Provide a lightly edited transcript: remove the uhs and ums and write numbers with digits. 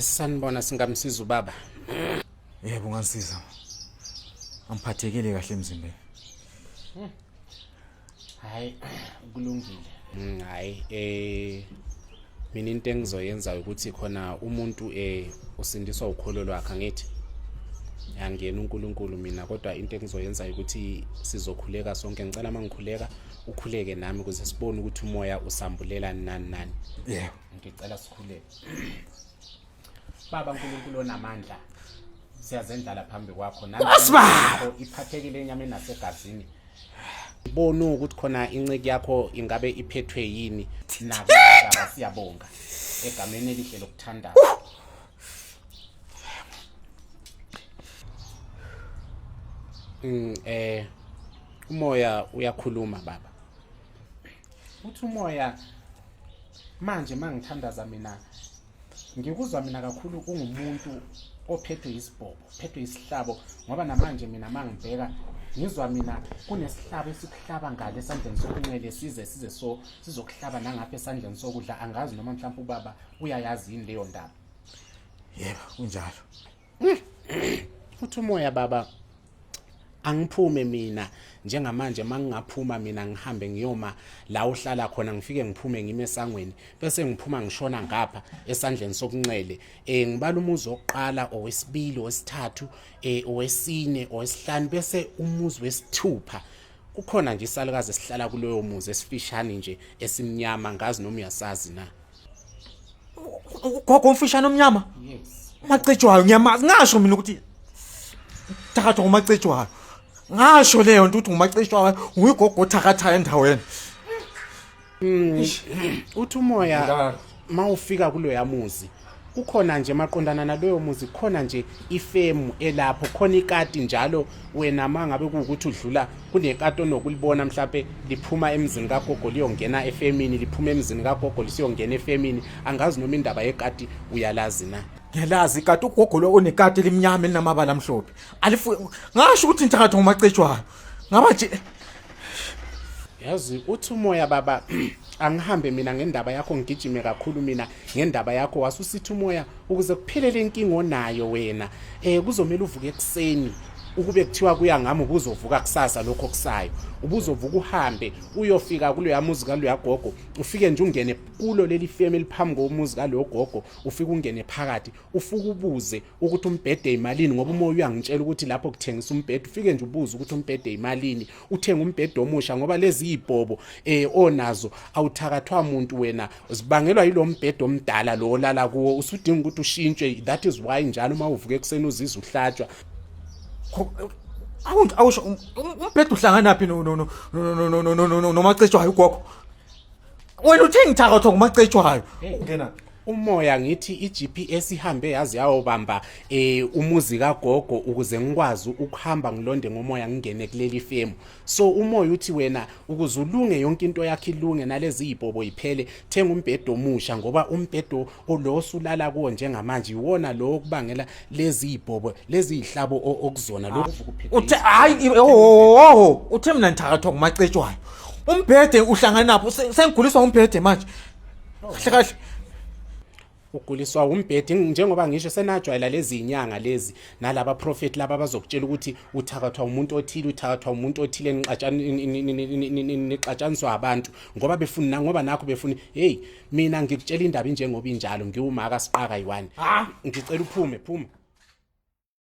Sanibona singamsiza ubaba. Yebo ungangisiza. Angiphathekile kahle emzimbeni. Hayi kulungile. Hayi mina into engizoyenza ukuthi khona umuntu usindiswa ukholo lwakhe ngithi. Angiyena uNkulunkulu mina kodwa into engizoyenza ukuthi sizokhuleka sonke. Ngicela mangikhuleka ukhuleke nami ukuze sibone ukuthi umoya usambulela nani. Yebo. Ngicela sikhuleke. Baba uNkulunkulu onamandla siyazendlala phambi kwakho nami iphathekile enyameni nasegazini. Ibona ukuthi khona inceke yakho ingabe iphethwe yini nabo baba siyabonga egameni elihle lokuthandaza. Umoya uyakhuluma baba. Uthi umoya manje mangithandaza mina ngikuzwa mina kakhulu ungumuntu ophethwe isibhobo, phethwe isihlabo ngoba namanje mina mangibheka ngizwa mina kunesihlabo esikuhlaba ngale esandleni sokunxele sizokuhlaba nangapha esandleni sokudla. Angazi noma mhlawumbe ubaba uyayazi yini leyo ndaba. Yebo kunjalo. Uthi umoya baba angiphume mina njengamanje mangingaphuma mina ngihambe ngiyoma la uhlala khona ngifike ngiphume ngime esangweni bese ngiphuma ngishona ngapha esandleni sokunxele ngibala umuzi oqala owesibili owesithathu owesine owesihlanu bese umuzi wesithupha kukhona nje isalukazi esihlala kuloyo muzi esifishane nje esimnyama ngazi noma uyasazi na. Gogo umfishane omnyama? Yes. Umacetshwayo ngiyamazi ngasho mina ukuthi Thakatha ngumacetshwayo. Ngasho leyo nto uthi ngumacetshwayo uyigogo Thakatha endaweni. Uthi umoya mawufika kulo yamuzi kukhona nje maqondana naloyo muzi khona nje ifemu elapho khona ikati njalo wena mangabe ukuthi udlula kunekati onokulibona mhlawumbe liphuma emzini kagogo liyongena efemini liphuma emzini kagogo lisiyongena efemini angazi noma indaba yekati uyalazi na. Ngiyalazi ikati ugogo lo onekati elimnyama elinamabala amhlophe alifu ngasho ukuthi Thakatha ngumacetshwayo ngaba nje yazi uthi umoya baba angihambe mina ngendaba yakho ngigijime kakhulu mina ngendaba yakho wasusithi umoya ukuze kuphelele inkingo onayo wena kuzomela uvuke ekseni ukube kuthiwa kuya ngami ubuzovuka kusasa lokho kusayo ubuzovuka uhambe uyofika kulo yamuzi kalo yagogo ufike nje ungene kulo leli feme eliphambi komuzi kalo gogo ufike ungene phakathi ufuke ubuze ukuthi umbhede imalini ngoba umoya uyangitshela ukuthi lapho kuthengisa umbhede ufike nje ubuze ukuthi umbhede imalini uthenga umbhede omusha ngoba lezi ibhobo onazo awuthakathwa umuntu wena uzibangelwa yilo mbhede omdala lo olala kuwo usudinga ukuthi ushintshwe. That is why njalo uma uvuke ekseni uzizwa uhlatshwa. Awusho umbhede uhlangana naphi nomacetshwayo gogo? Wena uthenga Thakatha ngumacetshwayo. Ngena Umoya ngithi iGPS ihambe yazi yawobamba umuzi kagogo ukuze ngikwazi ukuhamba ngilonde ngomoya ngingene kuleli femu. So umoya uthi wena ukuze ulunge yonke into yakhe ilunge nalezi ibhobo iphele thenga umbhede omusha ngoba umbhede olosulala kuwo njengamanje iwona lo okubangela lezi ibhobo lezi ihlabo okuzona lokhu kuphela. Uthe hayi uthe mina Thakatha ngumacetshwayo. Umbhede uhlangana napho sengiguliswa umbhede manje. Kahle kahle uguliswa umbhede njengoba ngisho senajwayela lezi inyanga lezi nalaba prophet laba bazokutshela ukuthi uThakathwa umuntu othile uThakathwa umuntu othile nixatshaniswa abantu ngoba befuna ngoba nakho befuna hey mina ngikutshela indaba njengoba injalo ngiwumaka siqaka yiwani ngicela uphume phuma.